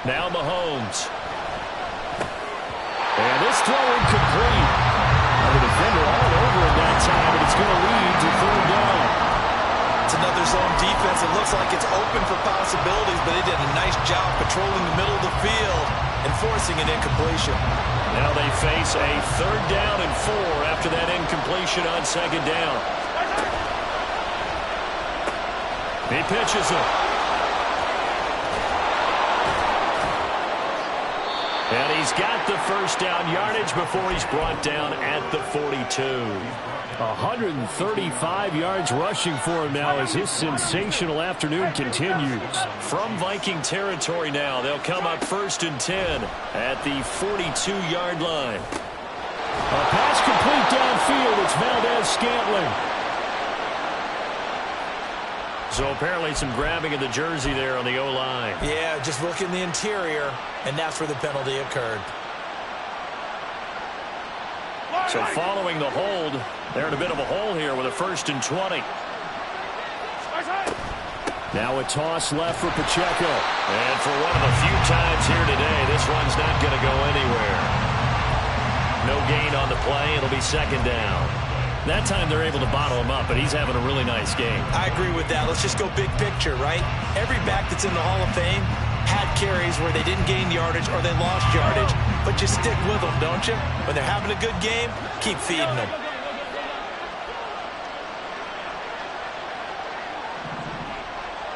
Now Mahomes. And this throw incomplete. The defender all over it that time, but it's going to lead to third down. It's another zone defense. It looks like it's open for possibilities, but they did a nice job patrolling the middle of the field and forcing an incompletion. Now they face a third down and 4 after that incompletion on second down. He pitches it. And he's got the first down yardage before he's brought down at the 42. 135 yards rushing for him now as his sensational afternoon continues. From Viking territory now, they'll come up 1st and 10 at the 42-yard line. A pass complete downfield. It's Valdez-Scantling. So apparently some grabbing of the jersey there on the O-line. Yeah, just look in the interior, and that's where the penalty occurred. So following the hold, they're in a bit of a hole here with a 1st and 20. Now a toss left for Pacheco. And for one of the few times here today, this one's not going to go anywhere. No gain on the play. It'll be second down. That time they're able to bottle him up, but he's having a really nice game. I agree with that. Let's just go big picture, right? Every back that's in the Hall of Fame had carries where they didn't gain yardage or they lost yardage. But you stick with them, don't you? When they're having a good game, keep feeding them.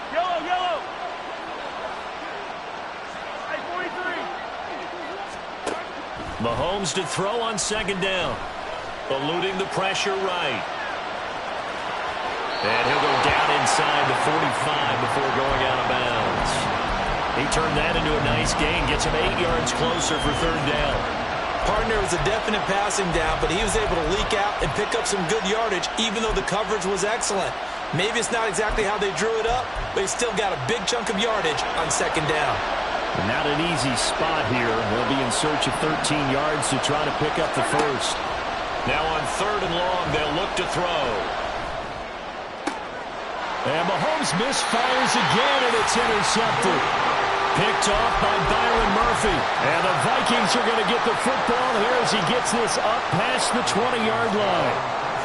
Yellow. Hey, 43. Mahomes to throw on second down. Eluding the pressure right. And he'll go down inside the 45 before going out of bounds. He turned that into a nice gain. Gets him 8 yards closer for third down. Partner was a definite passing down, but he was able to leak out and pick up some good yardage, even though the coverage was excellent. Maybe it's not exactly how they drew it up, but he still got a big chunk of yardage on second down. Not an easy spot here. They'll be in search of 13 yards to try to pick up the first. Now on 3rd and long, they'll look to throw. And Mahomes misfires again, and it's intercepted. Picked off by Byron Murphy. And the Vikings are going to get the football here as he gets this up past the 20-yard line.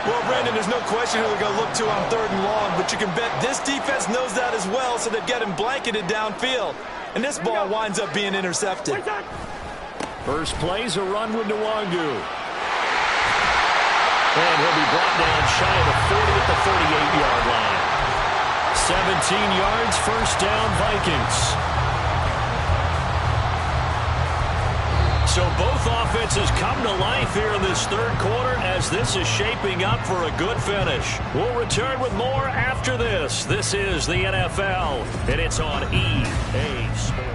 Well, Brandon, there's no question who they're going to look to on 3rd and long, but you can bet this defense knows that as well, so they've got him blanketed downfield. And this ball winds up being intercepted. First play's a run with Nwangu. And he'll be brought down shy of the 40 at the 38-yard line. 17 yards, first down, Vikings. So both offenses come to life here in this third quarter as this is shaping up for a good finish. We'll return with more after this. This is the NFL, and it's on EA Sports.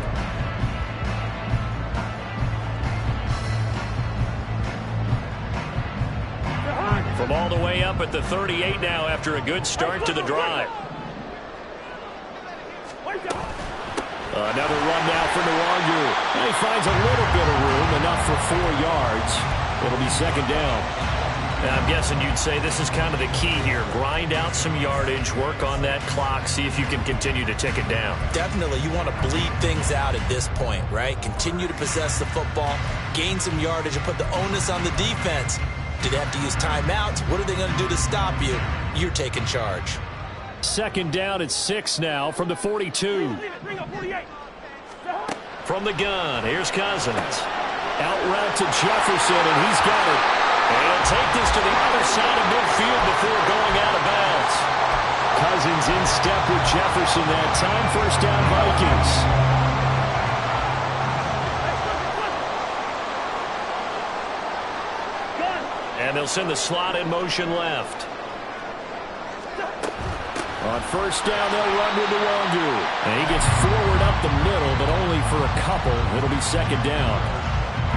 From all the way up at the 38 now after a good start to the drive. Another run now for Nwangu. And he finds a little bit of room, enough for 4 yards. It'll be second down. Now, I'm guessing you'd say this is kind of the key here. Grind out some yardage, work on that clock, see if you can continue to tick it down. Definitely. You want to bleed things out at this point, right? Continue to possess the football, gain some yardage, and put the onus on the defense. Do they have to use timeouts? What are they going to do to stop you? You're taking charge. Second down at 6 now from the 42. From the gun, here's Cousins. Out route to Jefferson, and he's got it. And he'll take this to the other side of midfield before going out of bounds. Cousins in step with Jefferson that time. First down, Vikings. And they'll send the slot in motion left. On first down, they'll run with Nwangu. And he gets forward up the middle, but only for a couple. It'll be second down.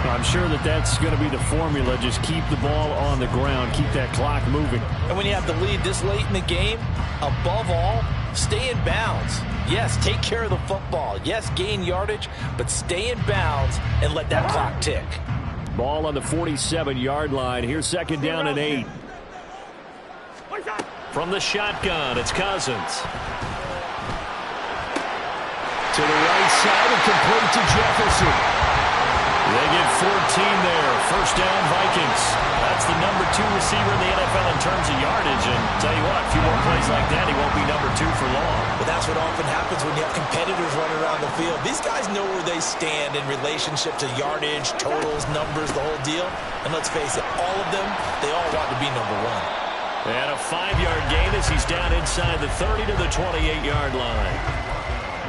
I'm sure that's going to be the formula. Just keep the ball on the ground. Keep that clock moving. And when you have the lead this late in the game, above all, stay in bounds. Yes, take care of the football. Yes, gain yardage, but stay in bounds and let that clock tick. Ball on the 47-yard line. Here's second down and 8. From the shotgun, it's Cousins. To the right side and complete to Jefferson. They get 14 there. First down, Vikings. That's the number 2 receiver in the NFL in terms of yardage. And tell you what, a few more plays like that, he won't be number 2 for long. But that's what often happens when you have competitors running around the field. These guys know where they stand in relationship to yardage, totals, numbers, the whole deal. And let's face it, all of them, they all want to be number 1. And a 5-yard gain as he's down inside the 30 to the 28-yard line.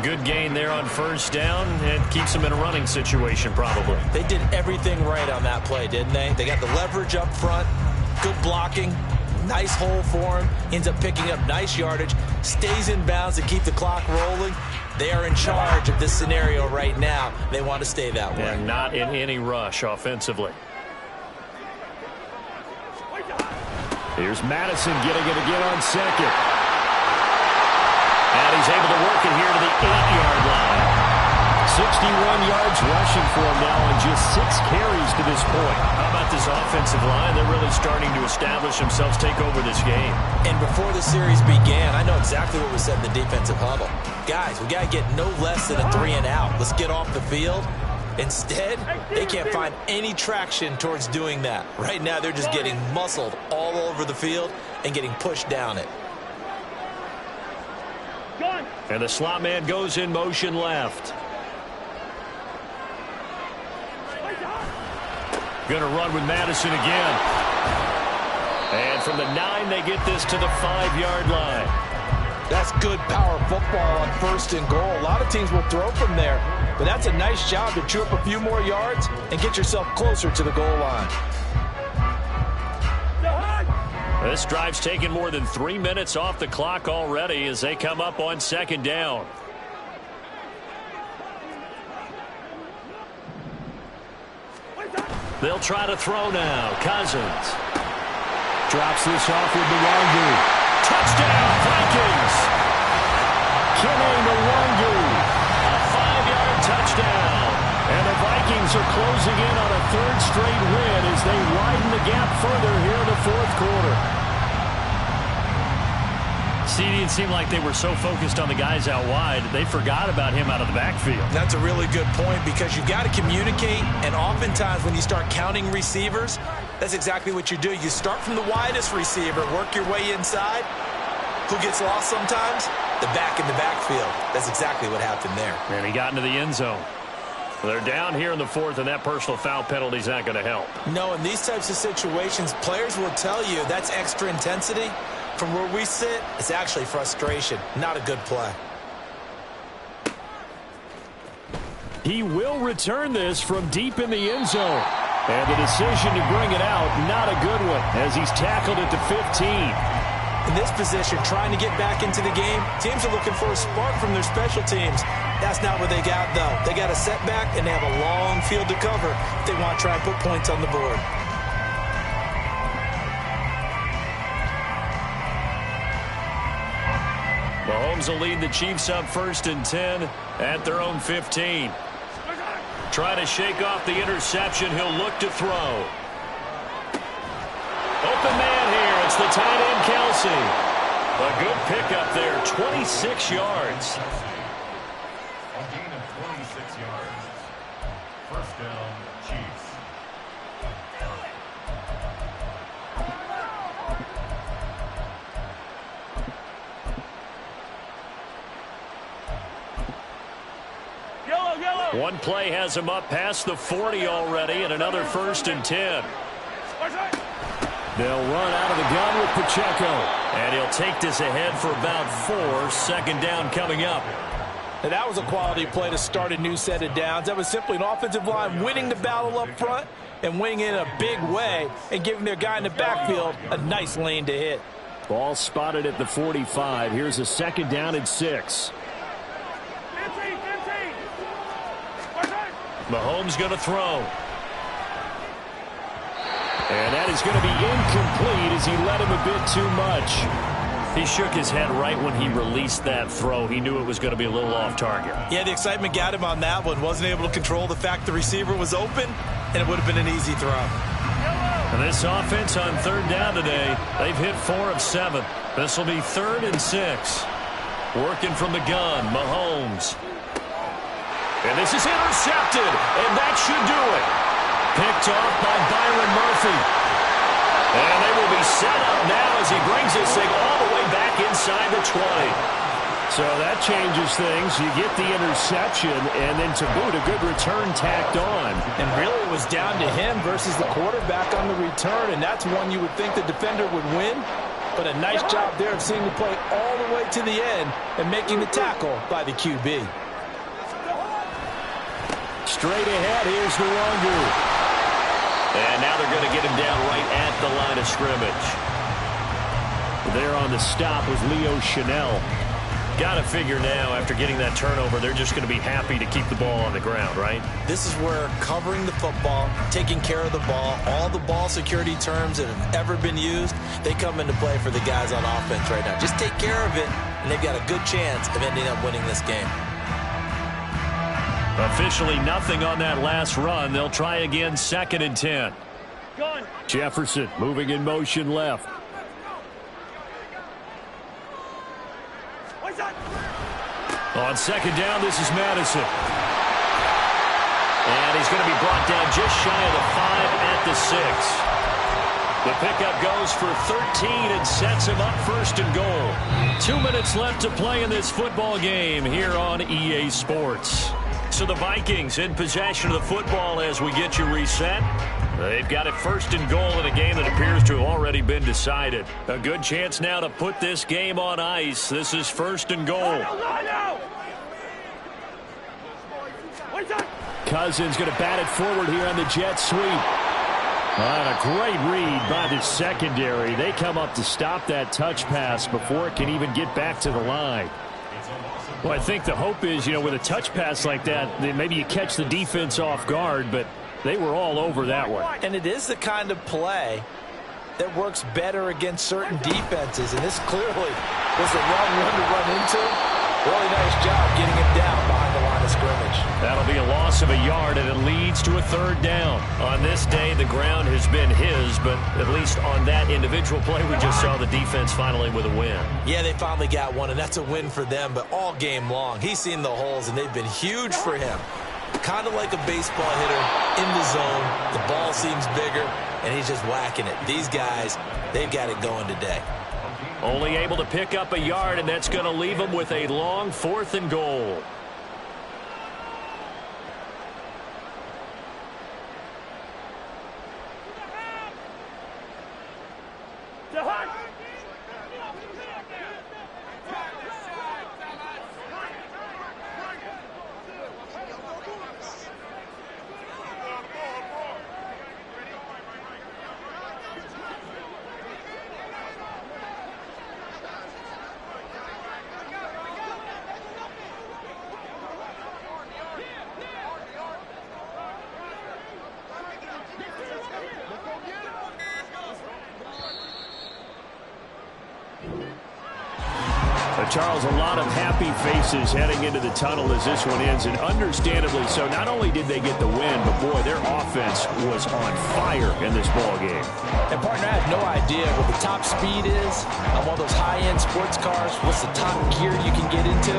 Good gain there on first down, and keeps them in a running situation probably. They did everything right on that play, didn't they? They got the leverage up front, good blocking, nice hole for him, ends up picking up nice yardage, stays in bounds to keep the clock rolling. They are in charge of this scenario right now. They want to stay that way. And not in any rush offensively. Here's Madison getting it again on second. And he's able to work it here to the 8-yard line. 61 yards rushing for him now on just 6 carries to this point. How about this offensive line? They're really starting to establish themselves, take over this game. And before the series began, I know exactly what was said in the defensive huddle. Guys, we got to get no less than a 3 and out. Let's get off the field. Instead, they can't find any traction towards doing that. Right now, they're just getting muscled all over the field and getting pushed down it. And the slot man goes in motion left. Going to run with Madison again. And from the 9, they get this to the 5-yard line. That's good power football on first and goal. A lot of teams will throw from there, but that's a nice job to chew up a few more yards and get yourself closer to the goal line. This drive's taken more than 3 minutes off the clock already as they come up on second down. They'll try to throw now. Cousins drops this off with Nwangu. Touchdown, Vikings! Kene Nwangu, a 5-yard touchdown. And the Vikings are closing in on a 3rd straight win as they widen the gap further here in the 4th quarter. It seemed like they were so focused on the guys out wide, they forgot about him out of the backfield. That's a really good point because you've got to communicate, and oftentimes when you start counting receivers, that's exactly what you do. You start from the widest receiver, work your way inside. Who gets lost sometimes? The back in the backfield. That's exactly what happened there. And he got into the end zone. They're down here in the 4th, and that personal foul penalty is not going to help. No, in these types of situations, players will tell you that's extra intensity. From where we sit, it's actually frustration. Not a good play. He will return this from deep in the end zone. And the decision to bring it out, not a good one, as he's tackled at the 15. In this position, trying to get back into the game, teams are looking for a spark from their special teams. That's not what they got, though. They got a setback, and they have a long field to cover if they want to try and put points on the board. Mahomes will lead the Chiefs up 1st and 10 at their own 15. Trying to shake off the interception. He'll look to throw. Open man here. It's the tight end, Kelsey. A good pickup there, 26 yards. A gain of 26 yards. First down, Chiefs. One play has him up past the 40 already, and another 1st and 10. They'll run out of the gun with Pacheco. And he'll take this ahead for about 4. 2nd down coming up. And that was a quality play to start a new set of downs. That was simply an offensive line winning the battle up front and winning it in a big way and giving their guy in the backfield a nice lane to hit. Ball spotted at the 45. Here's a 2nd down and 6. Mahomes going to throw. And that is going to be incomplete as he let him a bit too much. He shook his head right when he released that throw. He knew it was going to be a little off target. Yeah, the excitement got him on that one. Wasn't able to control the fact the receiver was open, and it would have been an easy throw. And this offense on 3rd down today, they've hit 4 of 7. This will be 3rd and 6. Working from the gun, Mahomes. And this is intercepted, and that should do it. Picked off by Byron Murphy. And they will be set up now as he brings this thing all the way back inside the 20. So that changes things. You get the interception, and then to boot, a good return tacked on. And really it was down to him versus the quarterback on the return, and that's one you would think the defender would win. But a nice job there of seeing the play all the way to the end and making the tackle by the QB. Straight ahead, here's Nwangu. And now they're going to get him down right at the line of scrimmage. There on the stop was Leo Chanel. Got to figure now, after getting that turnover, they're just going to be happy to keep the ball on the ground, right? This is where covering the football, taking care of the ball, all the ball security terms that have ever been used, they come into play for the guys on offense right now. Just take care of it, and they've got a good chance of ending up winning this game. Officially nothing on that last run. They'll try again, 2nd and 10. Jefferson moving in motion left. On 2nd down, this is Madison. And he's going to be brought down just shy of the 5 at the 6. The pickup goes for 13 and sets him up 1st and goal. 2 minutes left to play in this football game here on EA Sports. So the Vikings in possession of the football as we get you reset. They've got it 1st and goal in a game that appears to have already been decided. A good chance now to put this game on ice. This is 1st and goal. Cousins going to bat it forward here on the jet sweep. And a great read by the secondary. They come up to stop that touch pass before it can even get back to the line. Well, I think the hope is, with a touch pass like that, maybe you catch the defense off guard, but they were all over that one. And it is the kind of play that works better against certain defenses, and this clearly was the wrong one to run into. Really nice job getting him down behind the line of scrimmage. That'll be a loss of a yard, and it leads to a 3rd down. On this day, the ground has been his, but at least on that individual play, we just saw the defense finally with a win. Yeah, they finally got one, and that's a win for them, but all game long, he's seen the holes, and they've been huge for him. Kind of like a baseball hitter in the zone. The ball seems bigger, and he's just whacking it. These guys, they've got it going today. Only able to pick up a yard, and that's going to leave them with a long 4th and goal. Charles, a lot of happy faces heading into the tunnel as this one ends, and understandably so. Not only did they get the win, but, boy, their offense was on fire in this ball game. And, partner, I have no idea what the top speed is on one of those high-end sports cars. What's the top gear you can get into?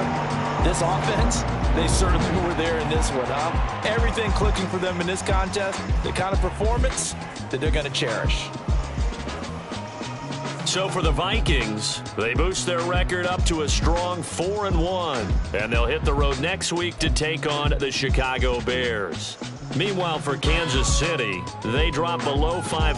This offense, they certainly were there in this one, huh? Everything clicking for them in this contest, the kind of performance that they're going to cherish. So for the Vikings, they boost their record up to a strong 4-1, and they'll hit the road next week to take on the Chicago Bears. Meanwhile, for Kansas City, they drop below 500.